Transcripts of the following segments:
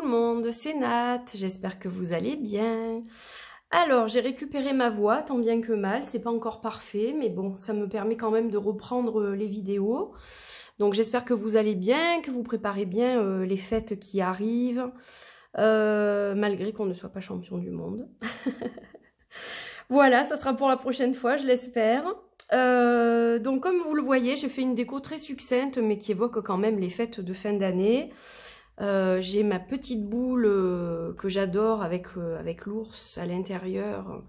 le monde, c'est Nat, j'espère que vous allez bien. Alors, j'ai récupéré ma voix, tant bien que mal, c'est pas encore parfait, mais bon, ça me permet quand même de reprendre les vidéos. Donc j'espère que vous allez bien, que vous préparez bien les fêtes qui arrivent, malgré qu'on ne soit pas champion du monde. Voilà, ça sera pour la prochaine fois, je l'espère. Donc comme vous le voyez, j'ai fait une déco très succincte, mais qui évoque quand même les fêtes de fin d'année. J'ai ma petite boule que j'adore avec l'ours à l'intérieur.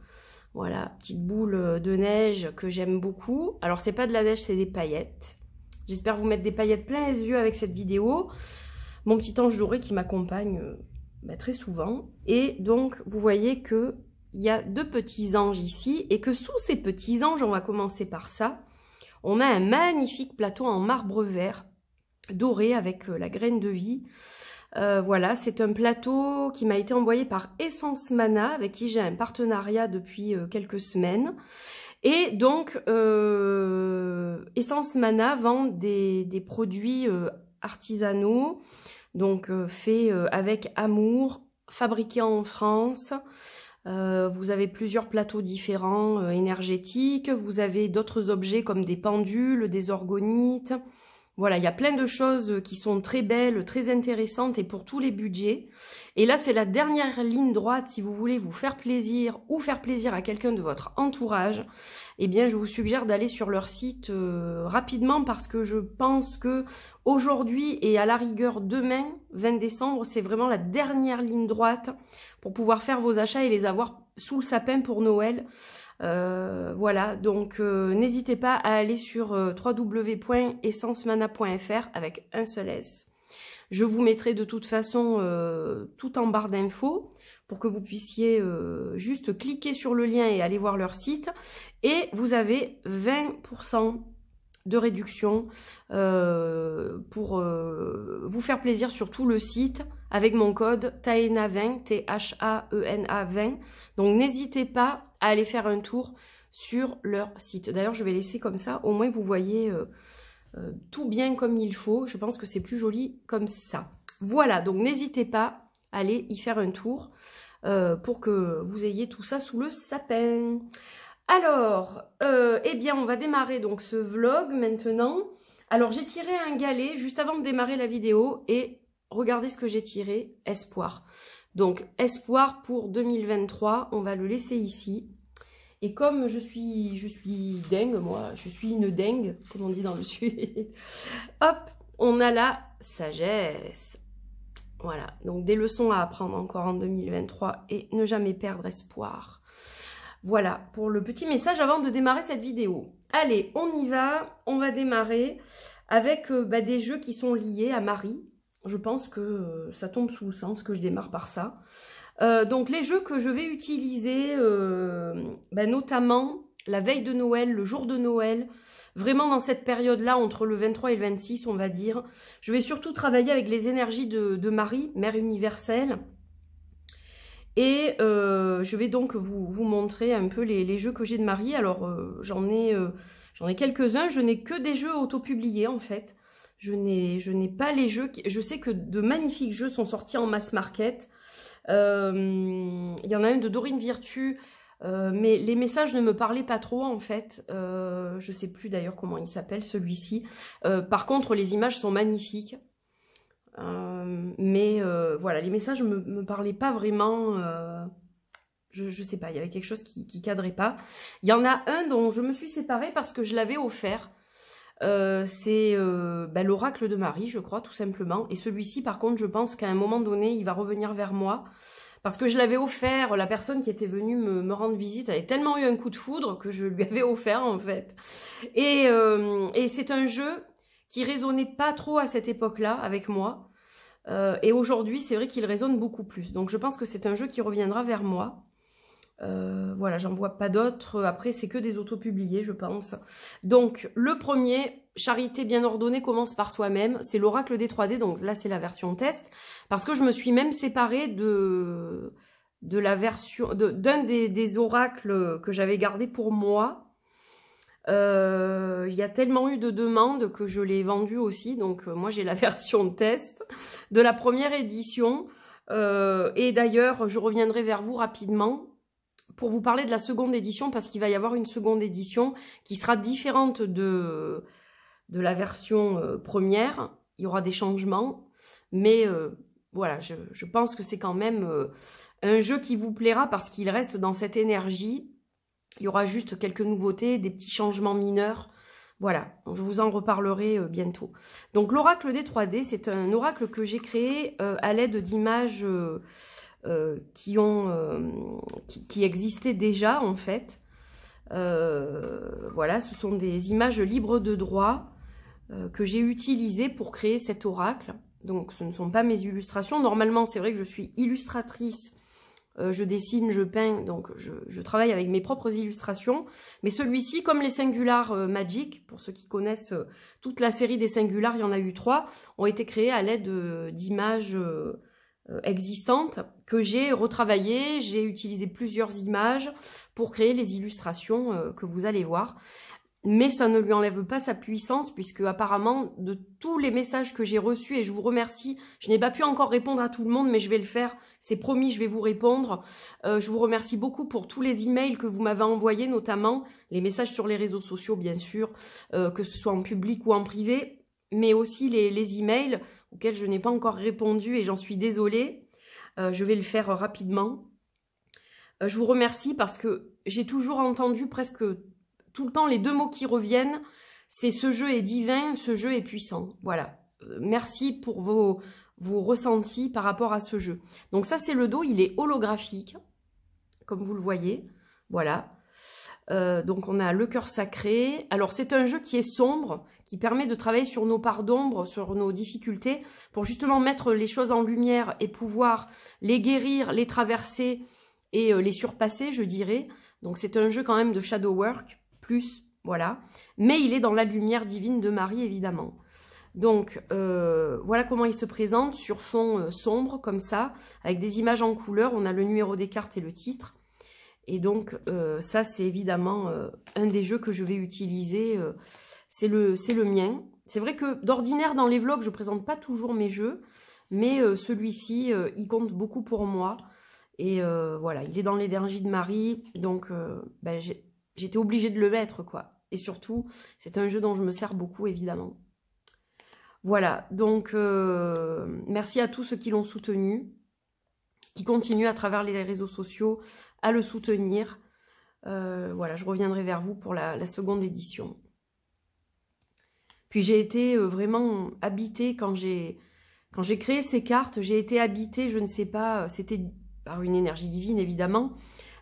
Voilà, petite boule de neige que j'aime beaucoup. Alors c'est pas de la neige, c'est des paillettes. J'espère vous mettre des paillettes plein les yeux avec cette vidéo. Mon petit ange doré qui m'accompagne très souvent. Et donc vous voyez que il y a deux petits anges ici et que sous ces petits anges, on va commencer par ça, on a un magnifique plateau en marbre vert doré avec la graine de vie. Voilà, c'est un plateau qui m'a été envoyé par Essence Mana, avec qui j'ai un partenariat depuis quelques semaines. Et donc, Essence Mana vend des produits artisanaux, donc faits avec amour, fabriqués en France. Vous avez plusieurs plateaux différents énergétiques, vous avez d'autres objets comme des pendules, des orgonites. Voilà, il y a plein de choses qui sont très belles, très intéressantes et pour tous les budgets. Et là, c'est la dernière ligne droite si vous voulez vous faire plaisir ou faire plaisir à quelqu'un de votre entourage. Eh bien, je vous suggère d'aller sur leur site rapidement parce que je pense que aujourd'hui et à la rigueur demain, 20 décembre, c'est vraiment la dernière ligne droite pour pouvoir faire vos achats et les avoir sous le sapin pour Noël. Voilà, donc n'hésitez pas à aller sur www.essencemana.fr avec un seul S. Je vous mettrai de toute façon tout en barre d'infos pour que vous puissiez juste cliquer sur le lien et aller voir leur site. Et vous avez 20% de réduction pour vous faire plaisir sur tout le site avec mon code TAENA20, THAENA 20. Donc n'hésitez pas à aller faire un tour sur leur site. D'ailleurs, je vais laisser comme ça, au moins vous voyez tout bien comme il faut. Je pense que c'est plus joli comme ça. Voilà, donc n'hésitez pas à aller y faire un tour pour que vous ayez tout ça sous le sapin. Alors, eh bien, on va démarrer donc ce vlog maintenant. Alors, j'ai tiré un galet juste avant de démarrer la vidéo et regardez ce que j'ai tiré, espoir. Donc, espoir pour 2023, on va le laisser ici. Et comme je suis dingue, moi, je suis une dingue, comme on dit dans le sud. Hop, on a la sagesse. Voilà, donc des leçons à apprendre encore en 2023 et ne jamais perdre espoir. Voilà, pour le petit message avant de démarrer cette vidéo. Allez, on y va, on va démarrer avec des jeux qui sont liés à Marie. Je pense que ça tombe sous le sens que je démarre par ça. Donc les jeux que je vais utiliser, notamment la veille de Noël, le jour de Noël, vraiment dans cette période-là, entre le 23 et le 26, on va dire. Je vais surtout travailler avec les énergies de Marie, Mère universelle. Et je vais donc vous montrer un peu les jeux que j'ai de Marie. Alors j'en ai quelques-uns, je n'ai que des jeux auto-publiés en fait. Je n'ai pas les jeux, je sais que de magnifiques jeux sont sortis en mass market. Il y en a un de Dorine Virtue, mais les messages ne me parlaient pas trop en fait. Je sais plus d'ailleurs comment il s'appelle celui-ci. Par contre les images sont magnifiques. Voilà, les messages me parlaient pas vraiment. Je sais pas, il y avait quelque chose qui cadrait pas. Il y en a un dont je me suis séparée parce que je l'avais offert. C'est l'oracle de Marie, je crois, tout simplement. Et celui-ci, par contre, je pense qu'à un moment donné, il va revenir vers moi. Parce que je l'avais offert, la personne qui était venue me rendre visite avait tellement eu un coup de foudre que je lui avais offert, en fait. Et c'est un jeu qui résonnait pas trop à cette époque-là avec moi. Et aujourd'hui, c'est vrai qu'il résonne beaucoup plus. Donc, je pense que c'est un jeu qui reviendra vers moi. Voilà, j'en vois pas d'autres. Après, c'est que des auto-publiés, je pense. Donc, le premier, Charité bien ordonnée commence par soi-même. C'est l'oracle des 3D. Donc là, c'est la version test. Parce que je me suis même séparée de la version, d'un des oracles que j'avais gardé pour moi. Il y a tellement eu de demandes que je l'ai vendu aussi. Donc, moi, j'ai la version test de la première édition. Et d'ailleurs, je reviendrai vers vous rapidement pour vous parler de la seconde édition, parce qu'il va y avoir une seconde édition qui sera différente de la version première. Il y aura des changements, mais voilà, je pense que c'est quand même un jeu qui vous plaira parce qu'il reste dans cette énergie. Il y aura juste quelques nouveautés, des petits changements mineurs. Voilà, je vous en reparlerai bientôt. Donc l'oracle des 3D, c'est un oracle que j'ai créé à l'aide d'images qui existaient déjà en fait. Voilà, ce sont des images libres de droit que j'ai utilisées pour créer cet oracle. Donc ce ne sont pas mes illustrations. Normalement, c'est vrai que je suis illustratrice. Je dessine, je peins, donc je travaille avec mes propres illustrations. Mais celui-ci, comme les Singular Magic, pour ceux qui connaissent toute la série des Singular, il y en a eu 3, ont été créés à l'aide d'images existantes que j'ai retravaillées. J'ai utilisé plusieurs images pour créer les illustrations que vous allez voir. Mais ça ne lui enlève pas sa puissance, puisque apparemment, de tous les messages que j'ai reçus, et je vous remercie, je n'ai pas pu encore répondre à tout le monde, mais je vais le faire, c'est promis, je vais vous répondre. Je vous remercie beaucoup pour tous les emails que vous m'avez envoyés, notamment les messages sur les réseaux sociaux, bien sûr, que ce soit en public ou en privé, mais aussi les emails auxquels je n'ai pas encore répondu, et j'en suis désolée. Je vais le faire rapidement. Je vous remercie parce que j'ai toujours entendu presque tout le temps les deux mots qui reviennent, c'est ce jeu est divin, ce jeu est puissant. Voilà. Merci pour vos ressentis par rapport à ce jeu. Donc ça, c'est le dos, il est holographique, comme vous le voyez. Voilà. Donc on a le cœur sacré. Alors c'est un jeu qui est sombre, qui permet de travailler sur nos parts d'ombre, sur nos difficultés, pour justement mettre les choses en lumière et pouvoir les guérir, les traverser et les surpasser, je dirais. Donc c'est un jeu quand même de shadow work. Plus, voilà, mais il est dans la lumière divine de Marie, évidemment. Donc, voilà comment il se présente sur fond sombre, comme ça, avec des images en couleur. On a le numéro des cartes et le titre. Et donc, ça, c'est évidemment un des jeux que je vais utiliser. C'est le mien. C'est vrai que d'ordinaire, dans les vlogs, je ne présente pas toujours mes jeux, mais celui-ci, il compte beaucoup pour moi. Et voilà, il est dans l'énergie de Marie, donc ben, j'étais obligée de le mettre, quoi. Et surtout, c'est un jeu dont je me sers beaucoup, évidemment. Voilà, donc merci à tous ceux qui l'ont soutenu, qui continuent à travers les réseaux sociaux à le soutenir. Voilà, je reviendrai vers vous pour la seconde édition. Puis j'ai été vraiment habitée quand j'ai créé ces cartes, j'ai été habitée, je ne sais pas, c'était par une énergie divine, évidemment,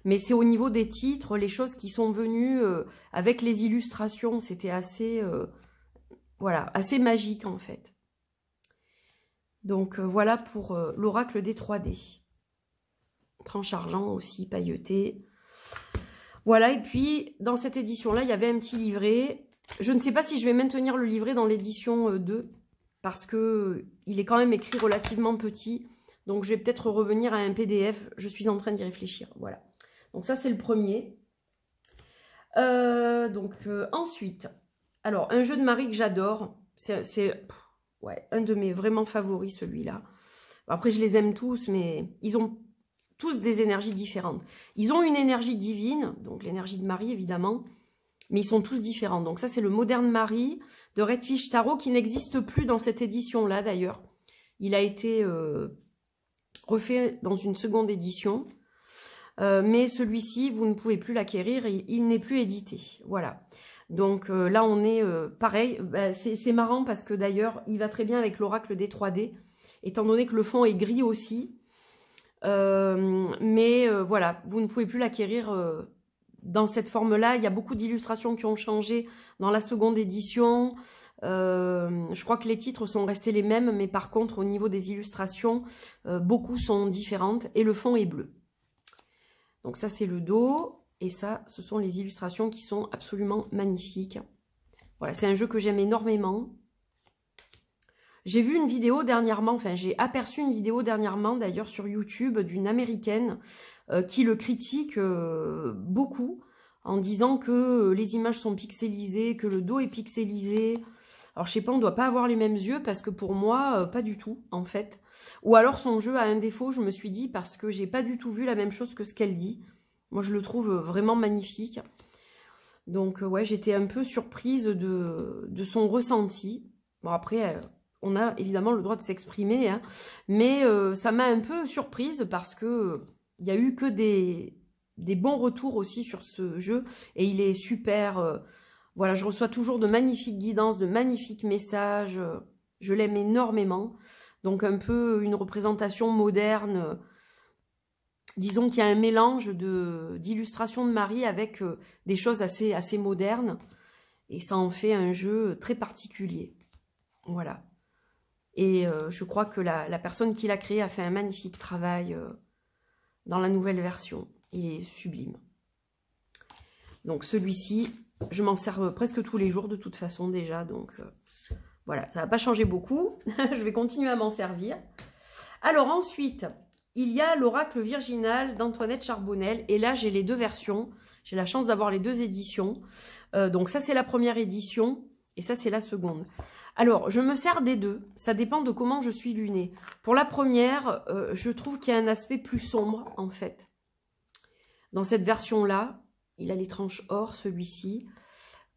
mais c'est au niveau des titres, les choses qui sont venues avec les illustrations, c'était assez, voilà, assez magique en fait. Donc voilà pour l'oracle des 3D. Tranche argent aussi, pailleté. Voilà, et puis dans cette édition-là, il y avait un petit livret. Je ne sais pas si je vais maintenir le livret dans l'édition 2, parce que il est quand même écrit relativement petit. Donc je vais peut-être revenir à un PDF, je suis en train d'y réfléchir, voilà. Donc ça, c'est le premier. Ensuite, alors, un jeu de Marie que j'adore. C'est ouais, un de mes vraiment favoris, celui-là. Après, je les aime tous, mais ils ont tous des énergies différentes. Ils ont une énergie divine, donc l'énergie de Marie, évidemment, mais ils sont tous différents. Donc ça, c'est le Moderne Marie de Redfish Tarot, qui n'existe plus dans cette édition-là, d'ailleurs. Il a été refait dans une seconde édition. Mais celui-ci, vous ne pouvez plus l'acquérir, il n'est plus édité. Voilà. Donc là, on est pareil. C'est marrant parce que d'ailleurs, il va très bien avec l'oracle des 3D, étant donné que le fond est gris aussi. Voilà, vous ne pouvez plus l'acquérir dans cette forme-là. Il y a beaucoup d'illustrations qui ont changé dans la seconde édition. Je crois que les titres sont restés les mêmes, mais par contre, au niveau des illustrations, beaucoup sont différentes et le fond est bleu. Donc ça, c'est le dos. Et ça, ce sont les illustrations qui sont absolument magnifiques. Voilà, c'est un jeu que j'aime énormément. J'ai vu une vidéo dernièrement, enfin j'ai aperçu une vidéo dernièrement d'ailleurs sur YouTube d'une américaine qui le critique beaucoup en disant que les images sont pixelisées, que le dos est pixelisé. Alors, je sais pas, on doit pas avoir les mêmes yeux parce que pour moi, pas du tout, en fait. Ou alors, son jeu a un défaut, je me suis dit, parce que j'ai pas du tout vu la même chose que ce qu'elle dit. Moi, je le trouve vraiment magnifique. Donc, ouais, j'étais un peu surprise de son ressenti. Bon, après, on a évidemment le droit de s'exprimer, hein, mais ça m'a un peu surprise parce que il y a eu que des bons retours aussi sur ce jeu. Et il est super... voilà, je reçois toujours de magnifiques guidances, de magnifiques messages. Je l'aime énormément. Donc, un peu une représentation moderne. Disons qu'il y a un mélange d'illustrations de Marie avec des choses assez modernes. Et ça en fait un jeu très particulier. Voilà. Et je crois que la personne qui l'a créé a fait un magnifique travail dans la nouvelle version. Il est sublime. Donc celui-ci, je m'en sers presque tous les jours de toute façon déjà. Donc voilà, ça va pas changer beaucoup. Je vais continuer à m'en servir. Alors ensuite, il y a l'oracle virginal d'Antoinette Charbonnel. Et là, j'ai les deux versions. J'ai la chance d'avoir les deux éditions. Donc ça, c'est la première édition. Et ça, c'est la seconde. Alors, je me sers des deux. Ça dépend de comment je suis lunée. Pour la première, je trouve qu'il y a un aspect plus sombre, en fait. Dans cette version-là, il a les tranches or, celui-ci.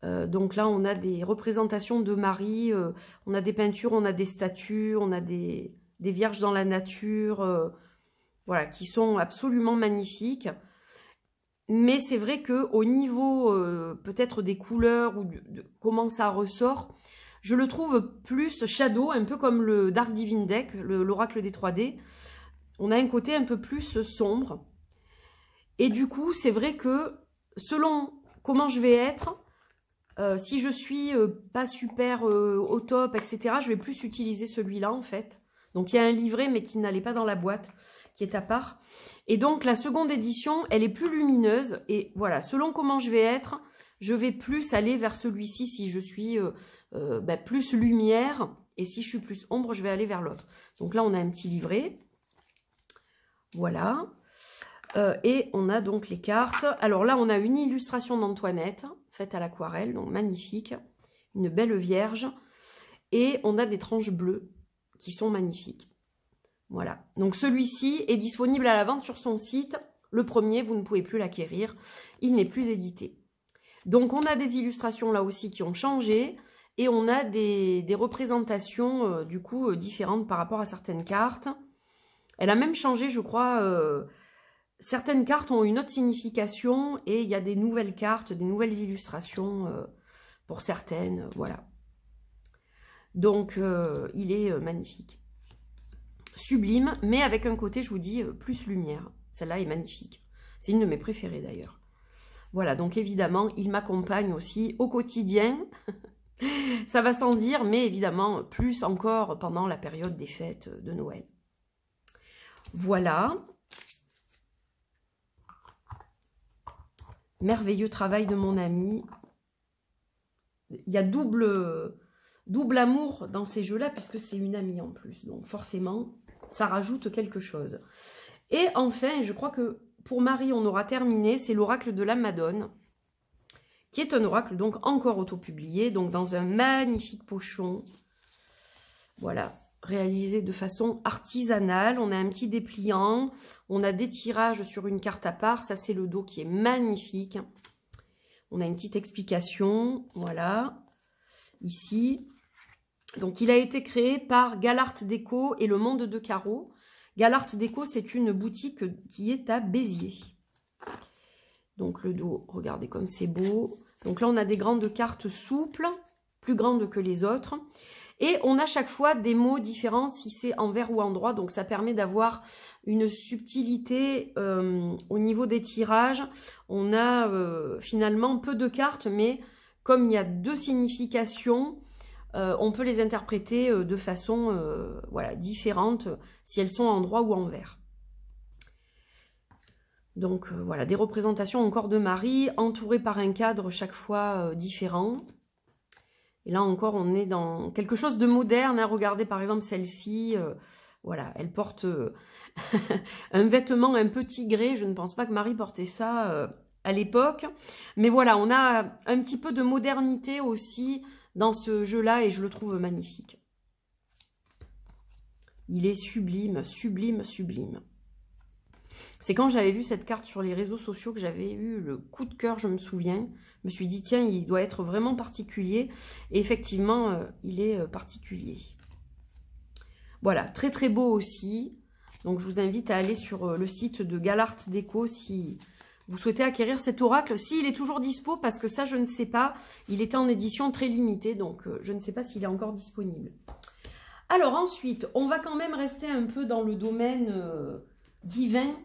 Donc là, on a des représentations de Marie. On a des peintures, on a des statues, on a des vierges dans la nature. Voilà, qui sont absolument magnifiques. Mais c'est vrai qu'au niveau peut-être des couleurs ou de comment ça ressort, je le trouve plus shadow, un peu comme le Dark Divine Deck, l'oracle des 3D. On a un côté un peu plus sombre. Et du coup, c'est vrai que selon comment je vais être, si je suis pas super au top, etc., je vais plus utiliser celui-là en fait. Donc il y a un livret mais qui n'allait pas dans la boîte, qui est à part. Et donc la seconde édition, elle est plus lumineuse. Et voilà, selon comment je vais être, je vais plus aller vers celui-ci si je suis plus lumière. Et si je suis plus ombre, je vais aller vers l'autre. Donc là, on a un petit livret. Voilà. Et on a donc les cartes. Alors là, on a une illustration d'Antoinette, faite à l'aquarelle, donc magnifique. Une belle vierge. Et on a des tranches bleues qui sont magnifiques. Voilà. Donc celui-ci est disponible à la vente sur son site. Le premier, vous ne pouvez plus l'acquérir. Il n'est plus édité. Donc on a des illustrations là aussi qui ont changé. Et on a des représentations du coup différentes par rapport à certaines cartes. Elle a même changé, je crois... certaines cartes ont une autre signification et il y a des nouvelles cartes, des nouvelles illustrations pour certaines, voilà. Donc, il est magnifique. Sublime, mais avec un côté, je vous dis, plus lumière. Celle-là est magnifique. C'est une de mes préférées d'ailleurs. Voilà, donc évidemment, il m'accompagne aussi au quotidien. Ça va sans dire, mais évidemment, plus encore pendant la période des fêtes de Noël. Voilà. Merveilleux travail de mon ami. Il y a double amour dans ces jeux-là, puisque c'est une amie en plus. Donc forcément, ça rajoute quelque chose. Et enfin, je crois que pour Marie, on aura terminé. C'est l'oracle de la Madone, qui est un oracle donc encore auto-publié, donc dans un magnifique pochon. Voilà, réalisé de façon artisanale. On a un petit dépliant, on a des tirages sur une carte à part. Ça, c'est le dos qui est magnifique. On a une petite explication, voilà, ici. Donc, il a été créé par Galart Déco et le Monde de Carreau. Galart Déco, c'est une boutique qui est à Béziers. Donc, le dos, regardez comme c'est beau. Donc là, on a des grandes cartes souples, plus grandes que les autres. Et on a chaque fois des mots différents si c'est envers ou endroit. Donc ça permet d'avoir une subtilité au niveau des tirages. On a finalement peu de cartes, mais comme il y a deux significations, on peut les interpréter de façon voilà, différente si elles sont endroit ou envers. Donc voilà, des représentations encore de Marie, entourées par un cadre chaque fois différent. Et là encore, on est dans quelque chose de moderne. Hein. Regardez par exemple celle-ci. Voilà, elle porte un vêtement un peu tigré. Je ne pense pas que Marie portait ça à l'époque. Mais voilà, on a un petit peu de modernité aussi dans ce jeu-là et je le trouve magnifique. Il est sublime, sublime, sublime. C'est quand j'avais vu cette carte sur les réseaux sociaux que j'avais eu le coup de cœur, je me souviens. Je me suis dit, tiens, il doit être vraiment particulier. Et effectivement, il est particulier. Voilà, très très beau aussi. Donc je vous invite à aller sur le site de Galart Déco si vous souhaitez acquérir cet oracle. S'il est toujours dispo, parce que ça je ne sais pas. Il était en édition très limitée, donc je ne sais pas s'il est encore disponible. Alors ensuite, on va quand même rester un peu dans le domaine divin.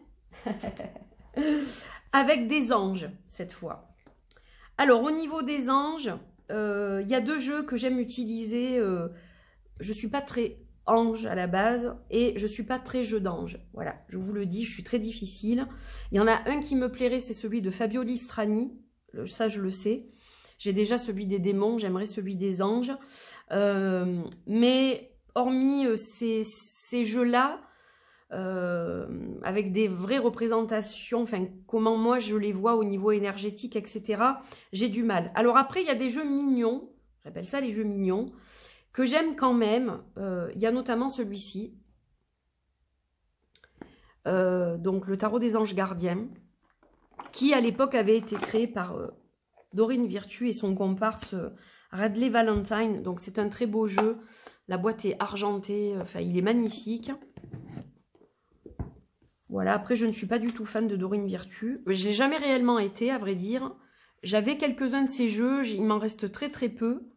Avec des anges, cette fois. Alors, au niveau des anges, il y a deux jeux que j'aime utiliser. Je ne suis pas très ange à la base et je ne suis pas très jeu d'ange. Voilà, je vous le dis, je suis très difficile. Il y en a un qui me plairait, c'est celui de Fabio Listrani. Ça, je le sais. J'ai déjà celui des démons, j'aimerais celui des anges. Mais hormis ces jeux-là, avec des vraies représentations, enfin comment moi je les vois au niveau énergétique, etc. J'ai du mal. Alors après, il y a des jeux mignons, j'appelle ça les jeux mignons, que j'aime quand même. Il y a notamment celui-ci. Donc le tarot des anges gardiens, qui à l'époque avait été créé par Dorine Virtue et son comparse Radley Valentine. Donc c'est un très beau jeu. La boîte est argentée, enfin il est magnifique. Voilà, après je ne suis pas du tout fan de Dorine Virtue. Je n'ai jamais réellement été, à vrai dire. J'avais quelques-uns de ces jeux, il m'en reste très très peu.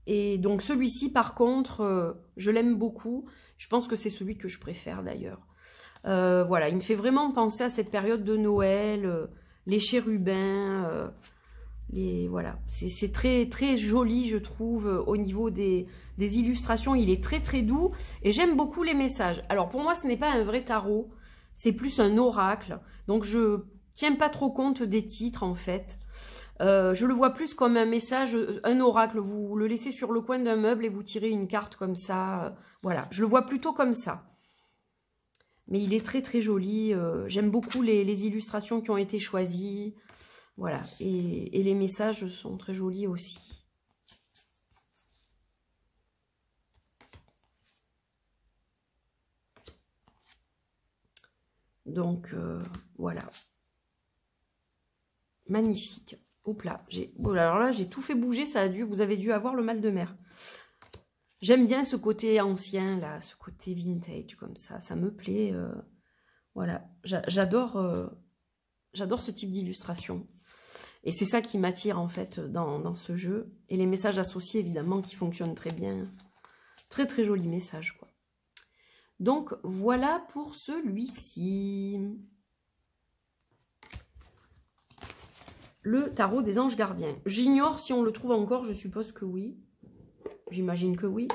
Et donc celui-ci par contre, je l'aime beaucoup. Je pense que c'est celui que je préfère d'ailleurs. Voilà, il me fait vraiment penser à cette période de Noël, les chérubins, voilà, c'est très très joli je trouve au niveau des illustrations. Il est très très doux et j'aime beaucoup les messages. Alors pour moi ce n'est pas un vrai tarot, c'est plus un oracle, donc je tiens pas trop compte des titres en fait. Je le vois plus comme un message, un oracle. Vous le laissez sur le coin d'un meuble et vous tirez une carte comme ça. Voilà, je le vois plutôt comme ça. Mais il est très très joli. J'aime beaucoup les illustrations qui ont été choisies. Voilà, et les messages sont très jolis aussi. Donc, voilà. Magnifique. Hop là, alors là, j'ai tout fait bouger, vous avez dû avoir le mal de mer. J'aime bien ce côté ancien, là, ce côté vintage, comme ça me plaît. Voilà, j'adore ce type d'illustration. Et c'est ça qui m'attire, en fait, dans ce jeu. Et les messages associés, évidemment, qui fonctionnent très bien. Très, très joli message, quoi. Donc, voilà pour celui-ci. Le tarot des anges gardiens. J'ignore si on le trouve encore, je suppose que oui. J'imagine que oui.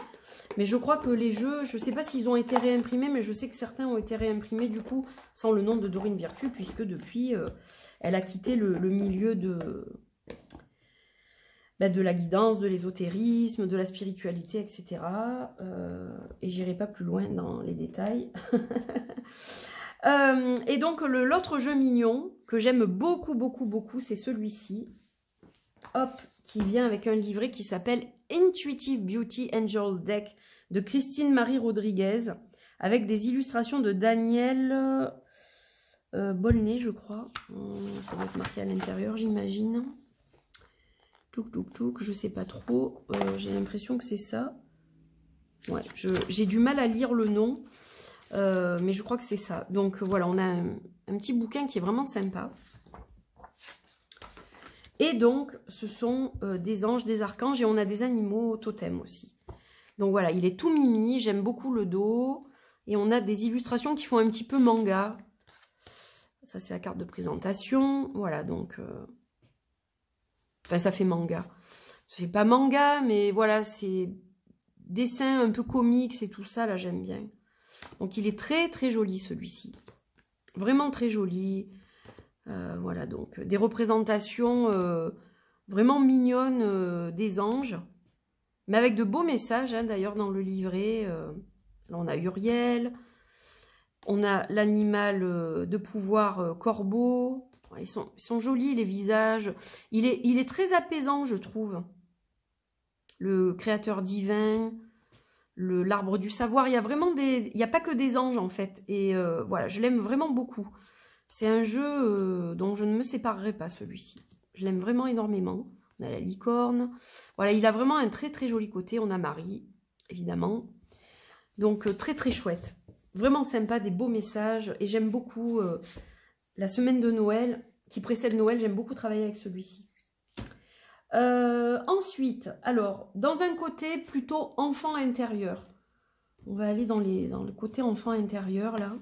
Mais je crois que les jeux, je ne sais pas s'ils ont été réimprimés, mais je sais que certains ont été réimprimés, du coup, sans le nom de Dorine Virtue, puisque depuis, elle a quitté le milieu de la guidance, de l'ésotérisme, de la spiritualité, etc. Et j'irai pas plus loin dans les détails. Et donc, l'autre jeu mignon, que j'aime beaucoup, beaucoup, beaucoup, c'est celui-ci. Hop, qui vient avec un livret qui s'appelle Intuitive Beauty Angel Deck de Christine Marie Rodriguez, avec des illustrations de Daniel Bolnay, je crois. Ça va être marqué à l'intérieur, j'imagine. Touk, touk, touk, je sais pas trop. J'ai l'impression que c'est ça. Ouais, j'ai du mal à lire le nom, mais je crois que c'est ça. Donc voilà, on a un petit bouquin qui est vraiment sympa. Et donc, ce sont des anges, des archanges, et on a des animaux totems aussi. Donc voilà, il est tout mimi, j'aime beaucoup le dos. Et on a des illustrations qui font un petit peu manga. Ça, c'est la carte de présentation. Voilà, donc... Enfin, ça fait manga. Ça fait pas manga, mais voilà, c'est dessin un peu comics et tout ça, là, j'aime bien. Donc, il est très, très joli, celui-ci. Vraiment très joli. Voilà, donc des représentations vraiment mignonnes des anges, mais avec de beaux messages, hein, d'ailleurs, dans le livret. Là, on a Uriel, on a l'animal de pouvoir corbeau, Ils sont jolis, les visages. Il est très apaisant, je trouve. Le créateur divin, l'arbre du savoir. Il y a vraiment il n'y a pas que des anges, en fait. Et voilà, je l'aime vraiment beaucoup. C'est un jeu dont je ne me séparerai pas, celui-ci. Je l'aime vraiment énormément. On a la licorne. Voilà, il a vraiment un très très joli côté. On a Marie, évidemment. Donc, très très chouette. Vraiment sympa, des beaux messages. Et j'aime beaucoup la semaine de Noël, qui précède Noël. J'aime beaucoup travailler avec celui-ci. Ensuite, alors, dans un côté plutôt enfant intérieur. On va aller dans le côté enfant intérieur, là.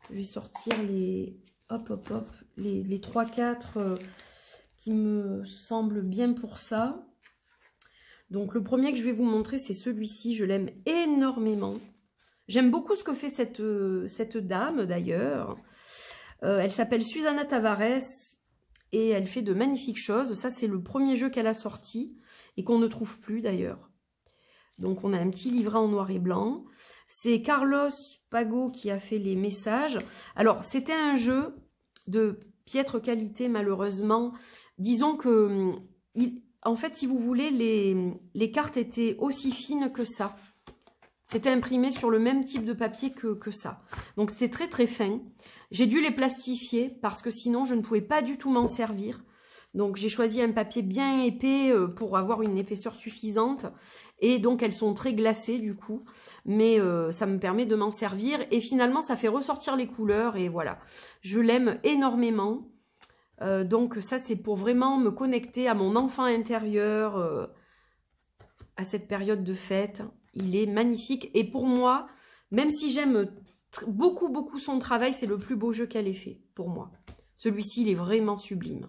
Je vais sortir les 3-4 qui me semblent bien pour ça. Donc le premier que je vais vous montrer, c'est celui-ci. Je l'aime énormément. J'aime beaucoup ce que fait cette dame, d'ailleurs. Elle s'appelle Susana Tavares et elle fait de magnifiques choses. Ça, c'est le premier jeu qu'elle a sorti et qu'on ne trouve plus, d'ailleurs. Donc on a un petit livret en noir et blanc. C'est Carlos Pago qui a fait les messages. Alors, c'était un jeu de piètre qualité, malheureusement. Disons que, en fait, si vous voulez, les cartes étaient aussi fines que ça. C'était imprimé sur le même type de papier que ça. Donc, c'était très, très fin. J'ai dû les plastifier parce que sinon, je ne pouvais pas du tout m'en servir. Donc, j'ai choisi un papier bien épais pour avoir une épaisseur suffisante. Et donc, elles sont très glacées du coup. Mais ça me permet de m'en servir. Et finalement, ça fait ressortir les couleurs. Et voilà, je l'aime énormément. Donc, ça, c'est pour vraiment me connecter à mon enfant intérieur à cette période de fête. Il est magnifique. Et pour moi, même si j'aime beaucoup, beaucoup son travail, c'est le plus beau jeu qu'elle ait fait pour moi. Celui-ci, il est vraiment sublime.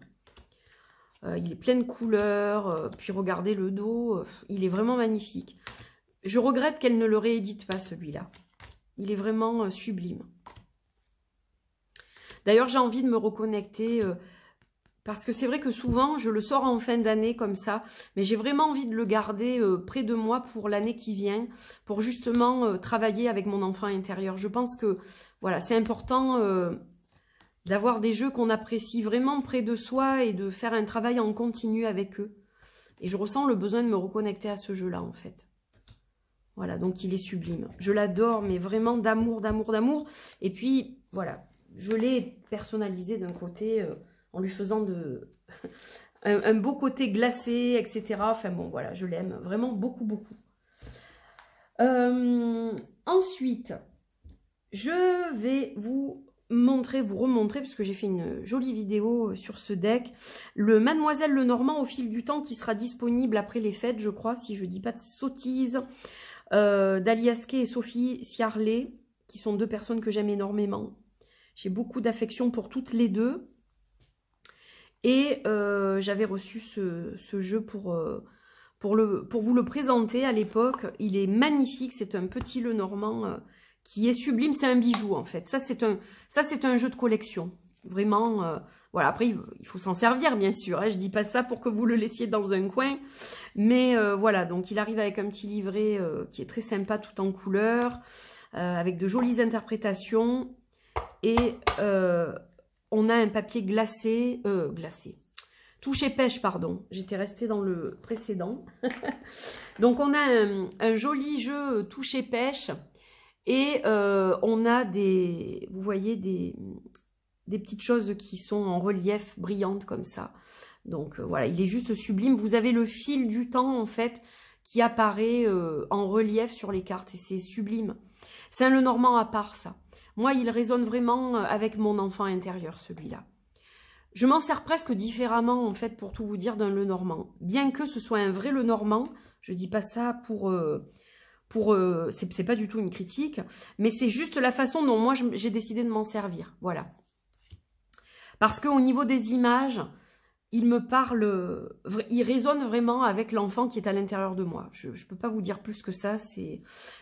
Il est plein de couleurs, puis regardez le dos, il est vraiment magnifique. Je regrette qu'elle ne le réédite pas, celui-là. Il est vraiment sublime. D'ailleurs, j'ai envie de me reconnecter, parce que c'est vrai que souvent, je le sors en fin d'année comme ça, mais j'ai vraiment envie de le garder près de moi pour l'année qui vient, pour justement travailler avec mon enfant intérieur. Je pense que, voilà, c'est important d'avoir des jeux qu'on apprécie vraiment près de soi et de faire un travail en continu avec eux. Et je ressens le besoin de me reconnecter à ce jeu-là, en fait. Voilà, donc il est sublime. Je l'adore, mais vraiment d'amour, d'amour, d'amour. Et puis, voilà, je l'ai personnalisé d'un côté en lui faisant un beau côté glacé, etc. Enfin bon, voilà, je l'aime vraiment beaucoup, beaucoup. Ensuite, je vais vous remontrer, parce que j'ai fait une jolie vidéo sur ce deck, le Mademoiselle Lenormand au fil du temps qui sera disponible après les fêtes, je crois, si je dis pas de sottises, d'Alias Kay et Sophie Ciarlet, qui sont deux personnes que j'aime énormément. J'ai beaucoup d'affection pour toutes les deux. Et j'avais reçu ce jeu pour vous le présenter à l'époque. Il est magnifique, c'est un petit Lenormand qui est sublime, c'est un bijou en fait. Ça c'est un jeu de collection. Vraiment, voilà, après il faut s'en servir bien sûr, hein. Je dis pas ça pour que vous le laissiez dans un coin. Mais voilà, donc il arrive avec un petit livret qui est très sympa, tout en couleurs, avec de jolies interprétations. Et on a un papier glacé, touché pêche, pardon. J'étais restée dans le précédent. Donc on a un joli jeu touché pêche. Et on a vous voyez, des petites choses qui sont en relief, brillantes comme ça. Donc voilà, il est juste sublime. Vous avez le fil du temps, en fait, qui apparaît en relief sur les cartes. Et c'est sublime. C'est un Lenormand à part, ça. Moi, il résonne vraiment avec mon enfant intérieur, celui-là. Je m'en sers presque différemment, en fait, pour tout vous dire, d'un Lenormand. Bien que ce soit un vrai Lenormand, je dis pas ça c'est pas du tout une critique, mais c'est juste la façon dont moi j'ai décidé de m'en servir, voilà. Parce qu'au niveau des images, il me parle, il résonne vraiment avec l'enfant qui est à l'intérieur de moi. Je peux pas vous dire plus que ça,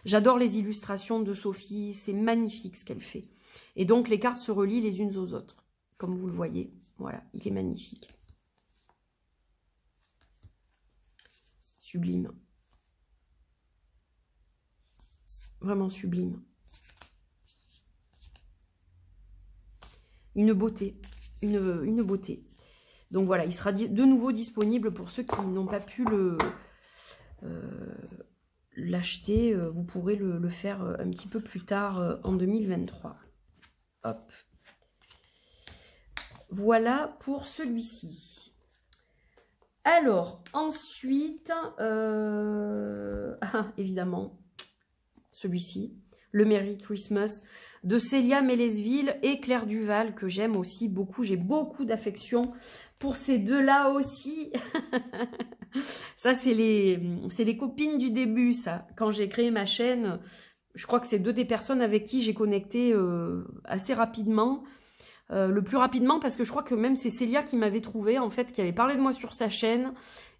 j'adore les illustrations de Sophie, c'est magnifique ce qu'elle fait. Et donc les cartes se relient les unes aux autres, comme vous le voyez, voilà, il est magnifique. Sublime. Vraiment sublime. Une beauté. une beauté. Donc voilà, il sera de nouveau disponible pour ceux qui n'ont pas pu l'acheter. Vous pourrez le faire un petit peu plus tard en 2023. Hop. Voilà pour celui-ci. Alors, ensuite, évidemment, celui-ci, le Merry Christmas de Célia Mélesville et Claire Duval, que j'aime aussi beaucoup. J'ai beaucoup d'affection pour ces deux-là aussi. Ça, c'est les copines du début, ça. Quand j'ai créé ma chaîne, je crois que c'est deux des personnes avec qui j'ai connecté assez rapidement. Le plus rapidement, parce que je crois que même c'est Célia qui m'avait trouvé, en fait, qui avait parlé de moi sur sa chaîne.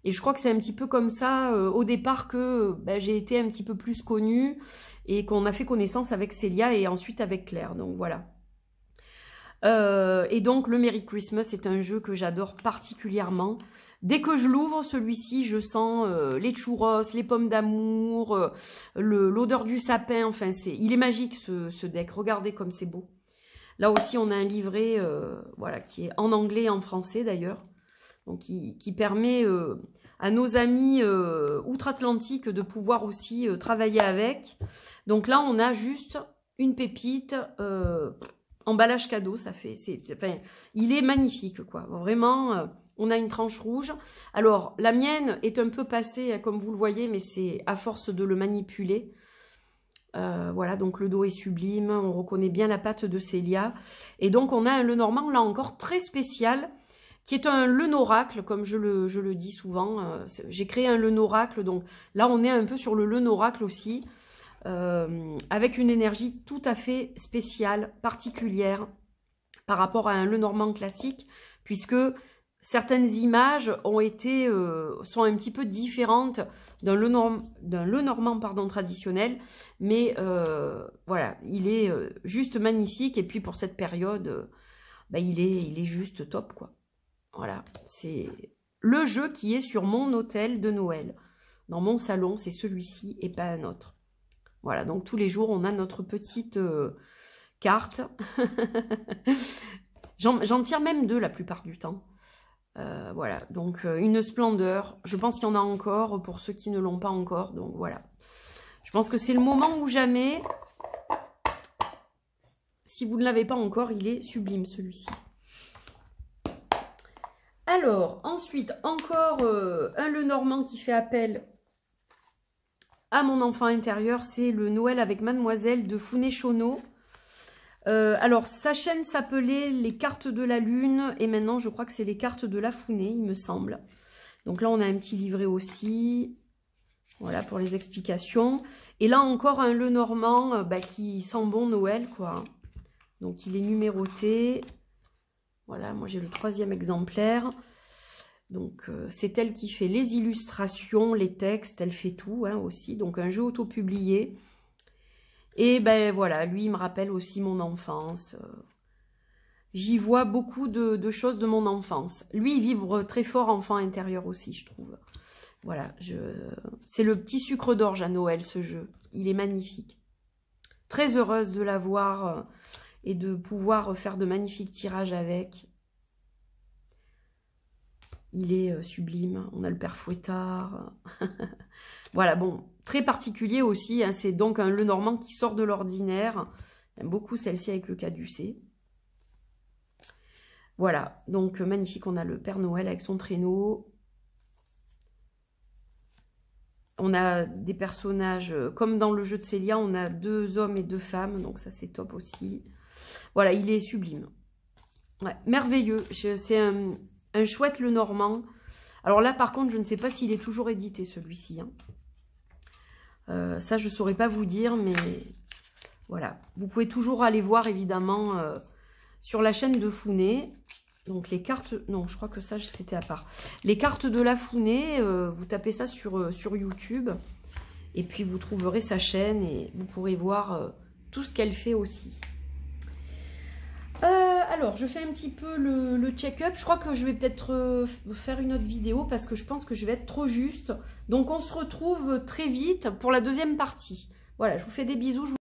Et je crois que c'est un petit peu comme ça, au départ, que j'ai été un petit peu plus connue et qu'on a fait connaissance avec Célia et ensuite avec Claire. Donc voilà. Et donc le Merry Christmas est un jeu que j'adore particulièrement. Dès que je l'ouvre, celui-ci, je sens les churros, les pommes d'amour, l'odeur du sapin. Enfin, il est magique ce deck. Regardez comme c'est beau. Là aussi, on a un livret voilà, qui est en anglais et en français d'ailleurs. Donc qui permet à nos amis outre-Atlantique de pouvoir aussi travailler avec. Donc là, on a juste une pépite, emballage cadeau, ça fait... Enfin, il est magnifique, quoi. Vraiment, on a une tranche rouge. Alors, la mienne est un peu passée, comme vous le voyez, mais c'est à force de le manipuler. Voilà, donc le dos est sublime, on reconnaît bien la patte de Célia. Et donc, on a un Lenormand, là encore, très spécial, qui est un Lenoracle, comme je le dis souvent. J'ai créé un Lenoracle, donc là, on est un peu sur le Lenoracle aussi, avec une énergie tout à fait spéciale, particulière, par rapport à un Lenormand classique, puisque certaines images sont un petit peu différentes d'un Lenormand traditionnel, mais voilà, il est juste magnifique, et puis pour cette période, il est juste top, quoi. Voilà, c'est le jeu qui est sur mon autel de Noël. Dans mon salon, c'est celui-ci et pas un autre. Voilà, donc tous les jours, on a notre petite carte. J'en tire même deux la plupart du temps. Voilà, donc une splendeur. Je pense qu'il y en a encore pour ceux qui ne l'ont pas encore. Donc voilà, je pense que c'est le moment ou jamais. Si vous ne l'avez pas encore, il est sublime celui-ci. Alors, ensuite, encore un Lenormand qui fait appel à mon enfant intérieur, c'est le Noël avec Mademoiselle de Founé-Chauneau. Alors, sa chaîne s'appelait Les Cartes de la Lune, et maintenant, je crois que c'est Les Cartes de la Founé, il me semble. Donc là, on a un petit livret aussi, voilà, pour les explications. Et là, encore un Lenormand qui sent bon Noël, quoi. Donc, il est numéroté. Voilà, moi j'ai le 3e exemplaire. Donc c'est elle qui fait les illustrations, les textes, elle fait tout aussi. Donc un jeu auto-publié. Et voilà, lui il me rappelle aussi mon enfance. J'y vois beaucoup de choses de mon enfance. Lui il vibre très fort enfant intérieur aussi, je trouve. Voilà, c'est le petit sucre d'orge à Noël ce jeu. Il est magnifique. Très heureuse de l'avoir et de pouvoir faire de magnifiques tirages avec. Il est sublime. On a le père Fouettard. Voilà, bon, très particulier aussi. C'est donc un Lenormand qui sort de l'ordinaire. J'aime beaucoup celle-ci avec le caducée. Voilà, donc magnifique. On a le Père Noël avec son traîneau. On a des personnages, comme dans le jeu de Célia, on a 2 hommes et 2 femmes. Donc ça, c'est top aussi. Voilà, il est sublime. Ouais, merveilleux. C'est un chouette Lenormand. Alors là, par contre, je ne sais pas s'il est toujours édité, celui-ci. Ça, je ne saurais pas vous dire, mais voilà. Vous pouvez toujours aller voir, évidemment, sur la chaîne de Founé. Donc, les cartes... Non, je crois que ça, c'était à part. Les cartes de la Founé, vous tapez ça sur YouTube. Et puis, vous trouverez sa chaîne et vous pourrez voir tout ce qu'elle fait aussi. Alors, je fais un petit peu le check-up. Je crois que je vais peut-être faire une autre vidéo parce que je pense que je vais être trop juste. Donc, on se retrouve très vite pour la 2e partie. Voilà, je vous fais des bisous.